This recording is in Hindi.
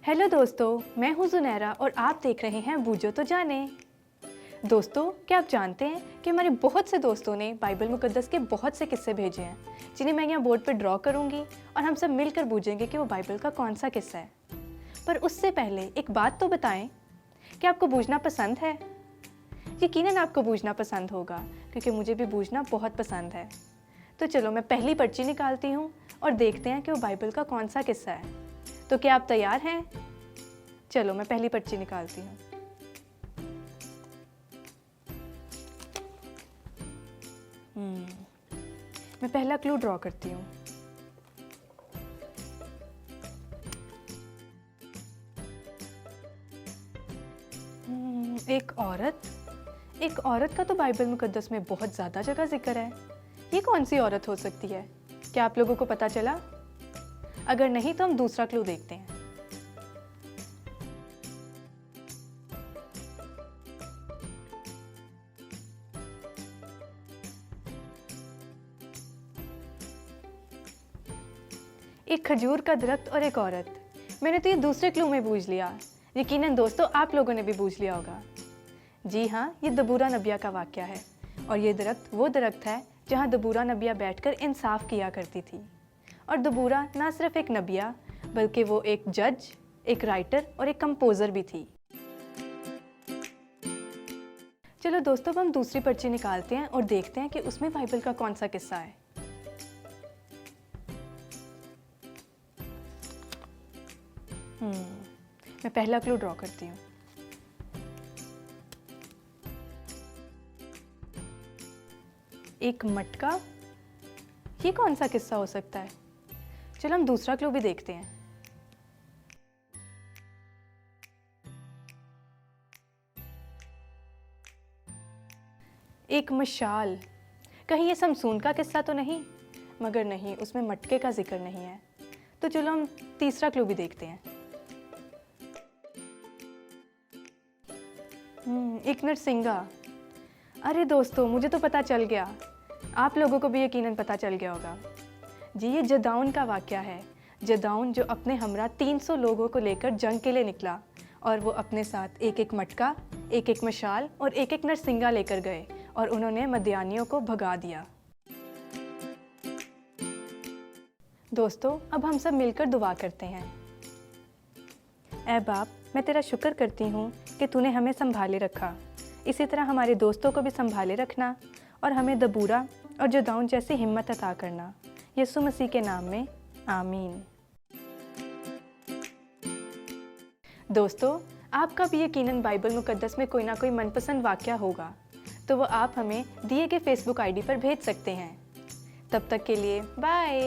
हेलो दोस्तों, मैं हूँ जुनैरा और आप देख रहे हैं बूझो तो जाने। दोस्तों, क्या आप जानते हैं कि हमारे बहुत से दोस्तों ने बाइबल मुकद्दस के बहुत से किस्से भेजे हैं जिन्हें मैं यहाँ बोर्ड पर ड्रॉ करूँगी और हम सब मिलकर बूझेंगे कि वो बाइबल का कौन सा किस्सा है। पर उससे पहले एक बात तो बताएं कि आपको बूझना पसंद है। यकीनन आपको बूझना पसंद होगा क्योंकि मुझे भी बूझना बहुत पसंद है। तो चलो मैं पहली पर्ची निकालती हूँ और देखते हैं कि वो बाइबल का कौन सा किस्सा है। तो क्या आप तैयार हैं? चलो मैं पहली पर्ची निकालती हूँ। मैं पहला क्लू ड्रॉ करती हूँ। एक औरत का तो बाइबल मुकद्दस में बहुत ज़्यादा जगह जिक्र है। ये कौन सी औरत हो सकती है? क्या आप लोगों को पता चला? अगर नहीं तो हम दूसरा क्लू देखते हैं। एक खजूर का दरख्त और एक औरत। मैंने तो ये दूसरे क्लू में बूझ लिया। यकीनन दोस्तों आप लोगों ने भी बूझ लिया होगा। जी हाँ, ये दबूरा नबिया का वाक़या है और ये दरख्त वो दरख्त है जहाँ दबूरा नबिया बैठकर इंसाफ किया करती थी। और दबूरा ना सिर्फ एक नबिया बल्कि वो एक जज, एक राइटर और एक कंपोज़र भी थी। चलो दोस्तों, अब हम दूसरी पर्ची निकालते हैं और देखते हैं कि उसमें बाइबल का कौन सा किस्सा है। मैं पहला क्लू ड्रॉ करती हूँ। एक मटका। ये कौन सा किस्सा हो सकता है? चलो हम दूसरा क्लू भी देखते हैं। एक मशाल। कहीं ये समसून का किस्सा तो नहीं? मगर नहीं, उसमें मटके का जिक्र नहीं है। तो चलो हम तीसरा क्लू भी देखते हैं। एक नरसिंगा। अरे दोस्तों, मुझे तो पता चल गया। आप लोगों को भी यकीनन पता चल गया होगा। जी, ये जदाउन का वाक़या है। जदाउन जो अपने हमरा 300 लोगों को लेकर जंग के लिए निकला और वो अपने साथ एक एक मटका, एक एक मशाल और एक एक नरसिंगा लेकर गए और उन्होंने मदियानियों को भगा दिया। दोस्तों, अब हम सब मिलकर दुआ करते हैं। ऐ बाप, मैं तेरा शुक्र करती हूँ कि तूने हमें संभाले रखा। इसी तरह हमारे दोस्तों को भी संभाले रखना और हमें दबूरा और जदाउन जैसी हिम्मत अता करना। यीशु मसीह के नाम में आमीन। दोस्तों, आपका भी यकीनन बाइबल मुकद्दस में कोई ना कोई मनपसंद वाक़या होगा, तो वो आप हमें दिए गए फेसबुक आईडी पर भेज सकते हैं। तब तक के लिए बाय।